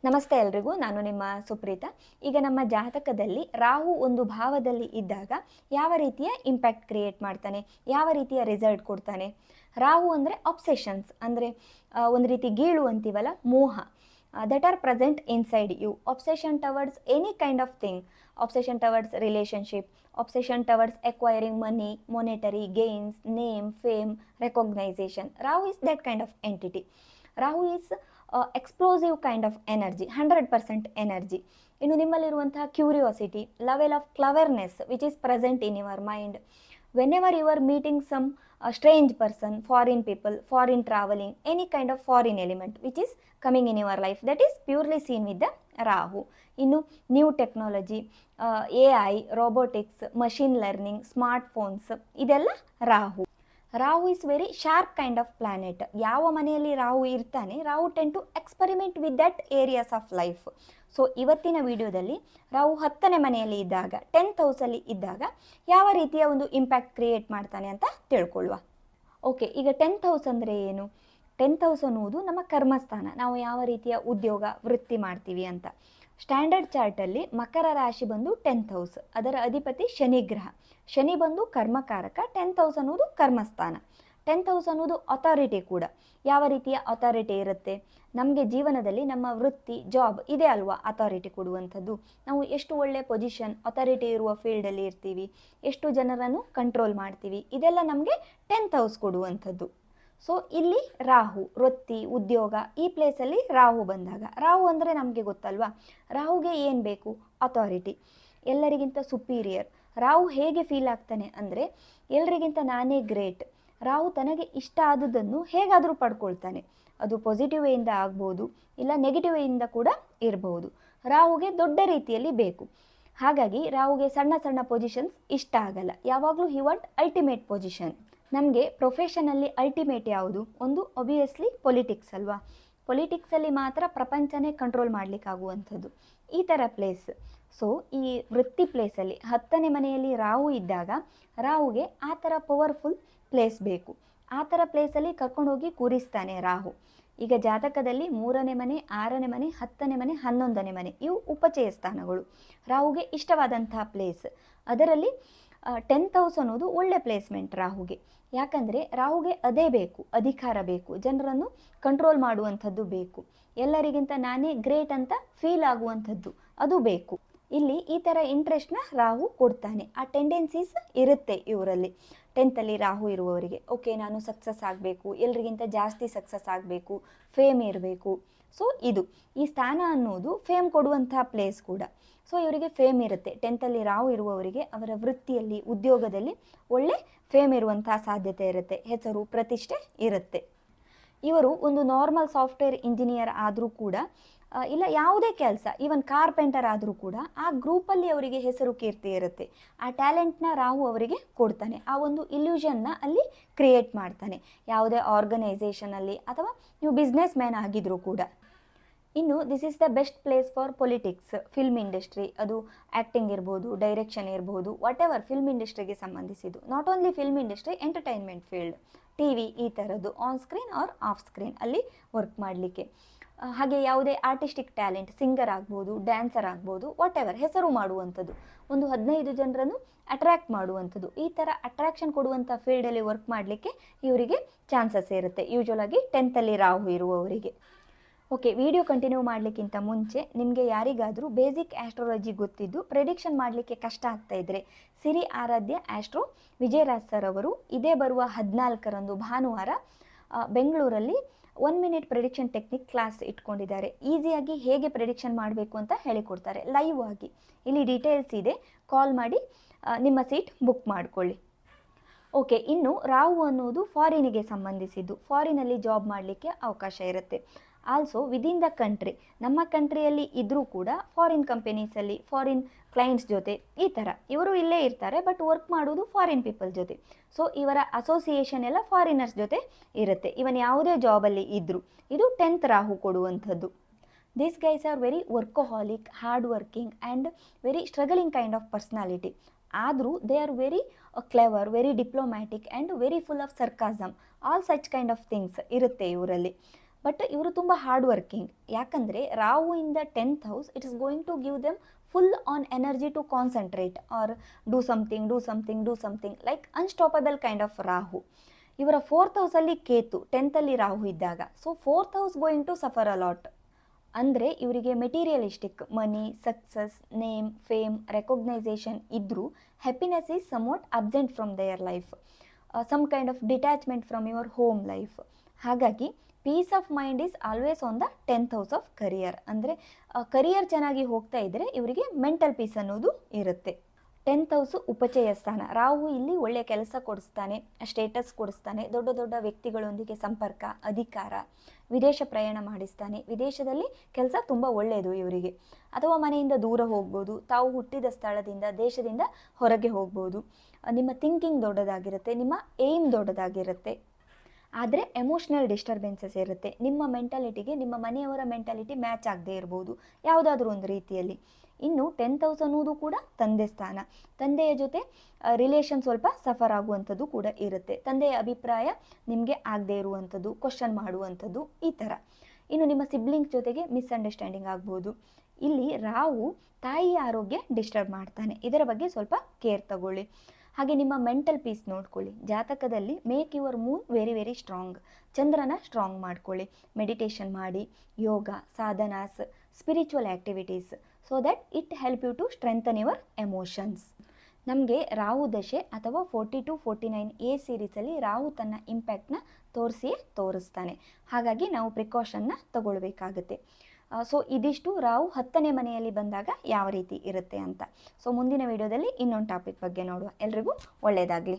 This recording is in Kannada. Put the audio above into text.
ನಮಸ್ತೆ ಎಲ್ರಿಗೂ, ನಾನು ನಿಮ್ಮ ಸುಪ್ರೀತಾ. ಈಗ ನಮ್ಮ ಜಾತಕದಲ್ಲಿ ರಾಹು ಒಂದು ಭಾವದಲ್ಲಿ ಇದ್ದಾಗ ಯಾವ ರೀತಿಯ ಇಂಪ್ಯಾಕ್ಟ್ ಕ್ರಿಯೇಟ್ ಮಾಡ್ತಾನೆ, ಯಾವ ರೀತಿಯ ರಿಸಲ್ಟ್ ಕೊಡ್ತಾನೆ. ರಾಹು ಅಂದರೆ ಅಬ್ಸೆಷನ್ಸ್, ಅಂದರೆ ಒಂದು ರೀತಿ ಗೀಳು ಅಂತೀವಲ್ಲ, ಮೋಹ, that are present inside you. Obsession towards any kind of thing, obsession towards relationship, obsession towards acquiring money, monetary gains, name, fame, recognisation. Rahu is that kind of entity. Rahu is explosive kind of energy, 100% energy. ಇನ್ನು ನಿಮ್ಮಲ್ಲಿರುವಂತಹ curiosity, level of cleverness which is present in your mind. Whenever you are meeting some strange person, foreign people, foreign travelling, any kind of foreign element which is coming in your life, that is purely seen with the Rahu. ಇನ್ನು new technology, AI, robotics, machine learning, smart phones, ಇದೆಲ್ಲ Rahu. Rahu is very sharp kind of planet. ಯಾವ ಮನೆಯಲ್ಲಿ ರಾಹು ಇರ್ತಾನೆ, Rahu tend to experiment with that areas of life. So ಇವತ್ತಿನ ವಿಡಿಯೋದಲ್ಲಿ ರಾಹು 10ನೇ ಮನೆಯಲ್ಲಿ ಇದ್ದಾಗ, 10th ಹೌಸಲ್ಲಿ ಇದ್ದಾಗ ಯಾವ ರೀತಿಯ ಒಂದು ಇಂಪ್ಯಾಕ್ಟ್ ಕ್ರಿಯೇಟ್ ಮಾಡ್ತಾನೆ ಅಂತ ತಿಳ್ಕೊಳ್ಳುವ. ಓಕೆ, ಈಗ 10th ಹೌಸ್ ಅಂದರೆ ಏನು? 10th ಹೌಸ್ ಅನ್ನುವುದು ನಮ್ಮ ಕರ್ಮಸ್ಥಾನ, ನಾವು ಯಾವ ರೀತಿಯ ಉದ್ಯೋಗ ವೃತ್ತಿ ಮಾಡ್ತೀವಿ ಅಂತ. ಸ್ಟ್ಯಾಂಡರ್ಡ್ ಚಾರ್ಟಲ್ಲಿ ಮಕರ ರಾಶಿ ಬಂದು 10th ಹೌಸ್, ಅದರ ಅಧಿಪತಿ ಶನಿ ಗ್ರಹ. ಶನಿ ಬಂದು ಕರ್ಮಕಾರಕ, 10th ಹೌಸ್ ಅನ್ನೋದು ಕರ್ಮಸ್ಥಾನ. 10th ಹೌಸ್ ಅನ್ನೋದು ಅಥಾರಿಟಿ ಕೂಡ. ಯಾವ ರೀತಿಯ ಅಥಾರಿಟಿ ಇರುತ್ತೆ? ನಮಗೆ ಜೀವನದಲ್ಲಿ ನಮ್ಮ ವೃತ್ತಿ, ಜಾಬ್ ಇದೆ ಅಲ್ವಾ ಅಥಾರಿಟಿ ಕೊಡುವಂಥದ್ದು. ನಾವು ಎಷ್ಟು ಒಳ್ಳೆ ಪೊಸಿಷನ್, ಅಥಾರಿಟಿ ಇರುವ ಫೀಲ್ಡಲ್ಲಿ ಇರ್ತೀವಿ, ಎಷ್ಟು ಜನರನ್ನು ಕಂಟ್ರೋಲ್ ಮಾಡ್ತೀವಿ, ಇದೆಲ್ಲ ನಮಗೆ 10th ಹೌಸ್ ಕೊಡುವಂಥದ್ದು. ಸೊ ಇಲ್ಲಿ ರಾಹು, ವೃತ್ತಿ, ಉದ್ಯೋಗ, ಈ ಪ್ಲೇಸಲ್ಲಿ ರಾಹು ಬಂದಾಗ, ರಾಹು ಅಂದರೆ ನಮಗೆ ಗೊತ್ತಲ್ವಾ, ರಾಹುಗೆ ಏನು ಬೇಕು? ಅಥಾರಿಟಿ, ಎಲ್ಲರಿಗಿಂತ ಸುಪೀರಿಯರ್. ರಾಹು ಹೇಗೆ ಫೀಲ್ ಆಗ್ತಾನೆ ಅಂದರೆ, ಎಲ್ಲರಿಗಿಂತ ನಾನೇ ಗ್ರೇಟ್. ರಾಹು ತನಗೆ ಇಷ್ಟ ಆದುದನ್ನು ಹೇಗಾದರೂ ಪಡ್ಕೊಳ್ತಾನೆ. ಅದು ಪಾಸಿಟಿವ್ ವೇಯಿಂದ ಆಗ್ಬೋದು, ಇಲ್ಲ ನೆಗೆಟಿವ್ ವೇಯಿಂದ ಕೂಡ ಇರಬಹುದು. ರಾಹುಗೆ ದೊಡ್ಡ ರೀತಿಯಲ್ಲಿ ಬೇಕು. ಹಾಗಾಗಿ ರಾಹುಗೆ ಸಣ್ಣ ಸಣ್ಣ ಪೊಸಿಷನ್ಸ್ ಇಷ್ಟ ಆಗಲ್ಲ. ಯಾವಾಗಲೂ ಹಿ ವಾಂಟ್ ಅಲ್ಟಿಮೇಟ್ ಪೊಸಿಷನ್. ನಮಗೆ ಪ್ರೊಫೆಷನಲ್ಲಿ ಅಲ್ಟಿಮೇಟ್ ಯಾವುದು? ಒಂದು ಒಬ್ವಿಯಸ್ಲಿ ಪೊಲಿಟಿಕ್ಸ್ ಅಲ್ವಾ. ಪೊಲಿಟಿಕ್ಸಲ್ಲಿ ಮಾತ್ರ ಪ್ರಪಂಚನೇ ಕಂಟ್ರೋಲ್ ಮಾಡಲಿಕ್ಕಾಗುವಂಥದ್ದು ಈ ಥರ ಪ್ಲೇಸ್. ಸೊ ಈ ವೃತ್ತಿ ಪ್ಲೇಸಲ್ಲಿ 10ನೇ ಮನೆಯಲ್ಲಿ ರಾಹು ಇದ್ದಾಗ ರಾಹುಗೆ ಆ ಥರ ಪವರ್ಫುಲ್ ಪ್ಲೇಸ್ ಬೇಕು. ಆ ಥರ ಪ್ಲೇಸಲ್ಲಿ ಕರ್ಕೊಂಡೋಗಿ ಕೂರಿಸ್ತಾನೆ ರಾಹು. ಈಗ ಜಾತಕದಲ್ಲಿ 3ನೇ ಮನೆ, 6ನೇ ಮನೆ, 10ನೇ ಮನೆ, 11ನೇ ಮನೆ, ಇವು ಉಪಚಯ ಸ್ಥಾನಗಳು. ರಾಹುಗೆ ಇಷ್ಟವಾದಂತಹ ಪ್ಲೇಸ್. ಅದರಲ್ಲಿ 10th ಹೌಸ್ ಅನ್ನೋದು ಒಳ್ಳೆ ಪ್ಲೇಸ್ಮೆಂಟ್ ರಾಹುಗೆ. ಯಾಕಂದರೆ ರಾಹುಗೆ ಅದೇ ಬೇಕು, ಅಧಿಕಾರ ಬೇಕು, ಜನರನ್ನು ಕಂಟ್ರೋಲ್ ಮಾಡುವಂಥದ್ದು ಬೇಕು, ಎಲ್ಲರಿಗಿಂತ ನಾನೇ ಗ್ರೇಟ್ ಅಂತ ಫೀಲ್ ಆಗುವಂಥದ್ದು ಅದು ಬೇಕು. ಇಲ್ಲಿ ಈ ಥರ ಇಂಟ್ರೆಸ್ಟ್ನ ರಾಹು ಕೊಡ್ತಾನೆ. ಆ ಟೆಂಡೆನ್ಸೀಸ್ ಇರುತ್ತೆ ಇವರಲ್ಲಿ. 10th ರಾಹು ಇರುವವರಿಗೆ, ಓಕೆ ನಾನು ಸಕ್ಸಸ್ ಆಗಬೇಕು, ಎಲ್ರಿಗಿಂತ ಜಾಸ್ತಿ ಸಕ್ಸಸ್ ಆಗಬೇಕು, ಫೇಮ್ ಇರಬೇಕು. ಸೊ ಇದು ಈ ಸ್ಥಾನ ಅನ್ನೋದು ಫೇಮ್ ಕೊಡುವಂತಹ ಪ್ಲೇಸ್ ಕೂಡ. ಸೊ ಇವರಿಗೆ ಫೇಮ್ ಇರುತ್ತೆ. 10th ರಾಹು ಇರುವವರಿಗೆ ಅವರ ವೃತ್ತಿಯಲ್ಲಿ, ಉದ್ಯೋಗದಲ್ಲಿ ಒಳ್ಳೆ ಫೇಮ್ ಇರುವಂತಹ ಸಾಧ್ಯತೆ ಇರುತ್ತೆ, ಹೆಸರು, ಪ್ರತಿಷ್ಠೆ ಇರುತ್ತೆ. ಇವರು ಒಂದು ನಾರ್ಮಲ್ ಸಾಫ್ಟ್ವೇರ್ ಇಂಜಿನಿಯರ್ ಆದರೂ ಕೂಡ, ಇಲ್ಲ ಯಾವುದೇ ಕೆಲಸ, ಈವನ್ ಕಾರ್ಪೆಂಟರ್ ಆದರೂ ಕೂಡ, ಆ ಗ್ರೂಪಲ್ಲಿ ಅವರಿಗೆ ಹೆಸರು, ಕೀರ್ತಿ ಇರುತ್ತೆ. ಆ ಟ್ಯಾಲೆಂಟ್ನ ರಾಹು ಅವರಿಗೆ ಕೊಡ್ತಾನೆ. ಆ ಒಂದು ಇಲ್ಯೂಷನ್ನ ಅಲ್ಲಿ ಕ್ರಿಯೇಟ್ ಮಾಡ್ತಾನೆ, ಯಾವುದೇ ಆರ್ಗನೈಸೇಷನಲ್ಲಿ ಅಥವಾ ನೀವು ಬಿಸ್ನೆಸ್ ಮ್ಯಾನ್ ಆಗಿದ್ರೂ ಕೂಡ. ಇನ್ನು this is the best place for politics, film industry, ಅದು ಆ್ಯಕ್ಟಿಂಗ್ ಇರ್ಬೋದು, ಡೈರೆಕ್ಷನ್ ಇರ್ಬೋದು, ವಾಟ್ ಎವರ್ ಫಿಲ್ಮ್ ಇಂಡಸ್ಟ್ರಿಗೆ ಸಂಬಂಧಿಸಿದ್ದು. Not only film industry, entertainment field, TV, ಈ ಥರದ್ದು on screen or off screen ಅಲ್ಲಿ ವರ್ಕ್ ಮಾಡಲಿಕ್ಕೆ. ಹಾಗೆ ಯಾವುದೇ ಆರ್ಟಿಸ್ಟಿಕ್ ಟ್ಯಾಲೆಂಟ್, ಸಿಂಗರ್ ಆಗ್ಬೋದು, ಡ್ಯಾನ್ಸರ್ ಆಗ್ಬೋದು, ವಾಟ್ ಎವರ್, ಹೆಸರು ಮಾಡುವಂಥದ್ದು, ಒಂದು 15 ಜನರನ್ನು ಅಟ್ರ್ಯಾಕ್ಟ್ ಮಾಡುವಂಥದ್ದು, ಈ ಥರ ಅಟ್ರಾಕ್ಷನ್ ಕೊಡುವಂಥ ಫೀಲ್ಡಲ್ಲಿ ವರ್ಕ್ ಮಾಡಲಿಕ್ಕೆ ಇವರಿಗೆ ಚಾನ್ಸಸ್ ಇರುತ್ತೆ, ಯೂಶ್ವಲ್ ಆಗಿ 10th ರಾಹು ಇರುವವರಿಗೆ. ಓಕೆ, ವಿಡಿಯೋ ಕಂಟಿನ್ಯೂ ಮಾಡಲಿಕ್ಕಿಂತ ಮುಂಚೆ ನಿಮಗೆ ಯಾರಿಗಾದರೂ ಬೇಸಿಕ್ ಆಸ್ಟ್ರಾಲಜಿ ಗೊತ್ತಿದ್ದು ಪ್ರೆಡಿಕ್ಷನ್ ಮಾಡಲಿಕ್ಕೆ ಕಷ್ಟ ಆಗ್ತಾ ಇದ್ದರೆ, ಸಿರಿ ಆರಾಧ್ಯ ಆಸ್ಟ್ರೋ ವಿಜಯರಾಜ್ ಸರ್ ಅವರು ಇದೇ ಬರುವ 14ರಂದು ಭಾನುವಾರ ಬೆಂಗಳೂರಲ್ಲಿ 1 ಮಿನಿಟ್ ಪ್ರೆಡಿಕ್ಷನ್ ಟೆಕ್ನಿಕ್ ಕ್ಲಾಸ್ ಇಟ್ಕೊಂಡಿದ್ದಾರೆ. ಈಸಿಯಾಗಿ ಹೇಗೆ ಪ್ರೆಡಿಕ್ಷನ್ ಮಾಡಬೇಕು ಅಂತ ಹೇಳಿಕೊಡ್ತಾರೆ ಲೈವ್ ಆಗಿ. ಇಲ್ಲಿ ಡೀಟೇಲ್ಸ್ ಇದೆ, ಕಾಲ್ ಮಾಡಿ ನಿಮ್ಮ ಸೀಟ್ ಬುಕ್ ಮಾಡಿಕೊಳ್ಳಿ. ಓಕೆ, ಇನ್ನು ರಾಹು ಅನ್ನೋದು ಫಾರಿನಿಗೆ ಸಂಬಂಧಿಸಿದ್ದು. ಫಾರಿನಲ್ಲಿ ಜಾಬ್ ಮಾಡಲಿಕ್ಕೆ ಅವಕಾಶ ಇರುತ್ತೆ. ಆಲ್ಸೋ ವಿದಿನ್ ದ ಕಂಟ್ರಿ, ನಮ್ಮ ಕಂಟ್ರಿಯಲ್ಲಿ ಇದ್ದರೂ ಕೂಡ ಫಾರಿನ್ ಕಂಪನೀಸಲ್ಲಿ, ಫಾರಿನ್ ಕ್ಲೈಂಟ್ಸ್ ಜೊತೆ, ಈ ಥರ ಇವರು ಇಲ್ಲೇ ಇರ್ತಾರೆ ಬಟ್ ವರ್ಕ್ ಮಾಡೋದು ಫಾರಿನ್ ಪೀಪಲ್ ಜೊತೆ. ಸೊ ಇವರ ಅಸೋಸಿಯೇಷನ್ ಎಲ್ಲ ಫಾರಿನರ್ಸ್ ಜೊತೆ ಇರುತ್ತೆ. ಇವನ್ ಯಾವುದೇ ಜಾಬಲ್ಲಿ ಇದ್ದರೂ ಇದು 10th ರಾಹು ಕೊಡುವಂಥದ್ದು. These guys are very workaholic, hard working and very struggling kind of personality. ಆದರೂ they are very clever, very diplomatic and very full of sarcasm, all such kind of things ಇರುತ್ತೆ ಇವರಲ್ಲಿ. ಬಟ್ ಇವರು ತುಂಬ ಹಾರ್ಡ್ ವರ್ಕಿಂಗ್. ಯಾಕಂದರೆ Rahu in the 10th house it is going to give them full on energy to concentrate or do something like unstoppable kind of Rahu. ಇವರ 4th ಹೌಸಲ್ಲಿ ಕೇತು, 10th ರಾಹು ಇದ್ದಾಗ, so 4th house going to suffer a lot. ಅಂದರೆ ಇವರಿಗೆ materialistic money, success, name, fame, recognisation ಇದ್ದರೂ happiness is somewhat absent from their life, some kind of detachment from your home life. ಹಾಗಾಗಿ peace of mind is always on the 10th house of career. ಅಂದರೆ ಕರಿಯರ್ ಚೆನ್ನಾಗಿ ಹೋಗ್ತಾ ಇದ್ದರೆ ಇವರಿಗೆ ಮೆಂಟಲ್ ಪೀಸ್ ಅನ್ನೋದು ಇರುತ್ತೆ. 10th ಹೌಸು ಉಪಚಯ ಸ್ಥಾನ. ರಾಹು ಇಲ್ಲಿ ಒಳ್ಳೆಯ ಕೆಲಸ ಕೊಡಿಸ್ತಾನೆ, ಸ್ಟೇಟಸ್ ಕೊಡಿಸ್ತಾನೆ, ದೊಡ್ಡ ದೊಡ್ಡ ವ್ಯಕ್ತಿಗಳೊಂದಿಗೆ ಸಂಪರ್ಕ, ಅಧಿಕಾರ, ವಿದೇಶ ಪ್ರಯಾಣ ಮಾಡಿಸ್ತಾನೆ. ವಿದೇಶದಲ್ಲಿ ಕೆಲಸ ತುಂಬ ಒಳ್ಳೆಯದು ಇವರಿಗೆ. ಅಥವಾ ಮನೆಯಿಂದ ದೂರ ಹೋಗ್ಬೋದು, ತಾವು ಹುಟ್ಟಿದ ಸ್ಥಳದಿಂದ, ದೇಶದಿಂದ ಹೊರಗೆ ಹೋಗ್ಬೋದು. ನಿಮ್ಮ ಥಿಂಕಿಂಗ್ ದೊಡ್ಡದಾಗಿರುತ್ತೆ, ನಿಮ್ಮ ಏಮ್ ದೊಡ್ಡದಾಗಿರುತ್ತೆ. ಆದರೆ ಎಮೋಷ್ನಲ್ ಡಿಸ್ಟರ್ಬೆನ್ಸಸ್ ಇರುತ್ತೆ. ನಿಮ್ಮ ಮೆಂಟಾಲಿಟಿಗೆ ನಿಮ್ಮ ಮನೆಯವರ ಮೆಂಟಾಲಿಟಿ ಮ್ಯಾಚ್ ಆಗದೆ ಇರ್ಬೋದು ಯಾವುದಾದ್ರೂ ಒಂದು ರೀತಿಯಲ್ಲಿ. ಇನ್ನು 10th ಹೌಸ್ ಅನ್ನೋದು ಕೂಡ ತಂದೆ ಸ್ಥಾನ. ತಂದೆಯ ಜೊತೆ ರಿಲೇಷನ್ ಸ್ವಲ್ಪ ಸಫರ್ ಆಗುವಂಥದ್ದು ಕೂಡ ಇರುತ್ತೆ. ತಂದೆಯ ಅಭಿಪ್ರಾಯ ನಿಮಗೆ ಆಗದೆ ಇರುವಂಥದ್ದು, ಕ್ವಶನ್ ಮಾಡುವಂಥದ್ದು, ಈ ಥರ. ಇನ್ನು ನಿಮ್ಮ ಸಿಬ್ಲಿಂಗ್ಸ್ ಜೊತೆಗೆ ಮಿಸ್ಅಂಡರ್ಸ್ಟ್ಯಾಂಡಿಂಗ್ ಆಗ್ಬೋದು. ಇಲ್ಲಿ ರಾಹು ತಾಯಿಯ ಆರೋಗ್ಯ ಡಿಸ್ಟರ್ಬ್ ಮಾಡ್ತಾನೆ, ಇದರ ಬಗ್ಗೆ ಸ್ವಲ್ಪ ಕೇರ್ ತಗೊಳ್ಳಿ. ಹಾಗೆ ನಿಮ್ಮ ಮೆಂಟಲ್ ಪೀಸ್ ನೋಡ್ಕೊಳ್ಳಿ. ಜಾತಕದಲ್ಲಿ make your moon very very strong. ಚಂದ್ರನ ಸ್ಟ್ರಾಂಗ್ ಮಾಡ್ಕೊಳ್ಳಿ. ಮೆಡಿಟೇಷನ್ ಮಾಡಿ, yoga, sadhanas, spiritual activities, so that it help you to strengthen your emotions. ನಮಗೆ ರಾಹು ದಶೆ ಅಥವಾ 40-49 ಎ ಸೀರೀಸಲ್ಲಿ ರಾಹು ತನ್ನ ಇಂಪ್ಯಾಕ್ಟ್ನ ತೋರಿಸ್ತಾನೆ. ಹಾಗಾಗಿ ನಾವು ಪ್ರಿಕಾಷನ್ನ ತಗೊಳ್ಬೇಕಾಗುತ್ತೆ. ಸೊ ಇದಿಷ್ಟು ರಾಹು 10ನೇ ಮನೆಯಲ್ಲಿ ಬಂದಾಗ ಯಾವ ರೀತಿ ಇರುತ್ತೆ ಅಂತ. ಸೊ ಮುಂದಿನ ವಿಡಿಯೋದಲ್ಲಿ ಇನ್ನೊಂದು ಟಾಪಿಕ್ ಬಗ್ಗೆ ನೋಡುವ. ಎಲ್ರಿಗೂ ಒಳ್ಳೆಯದಾಗಲಿ.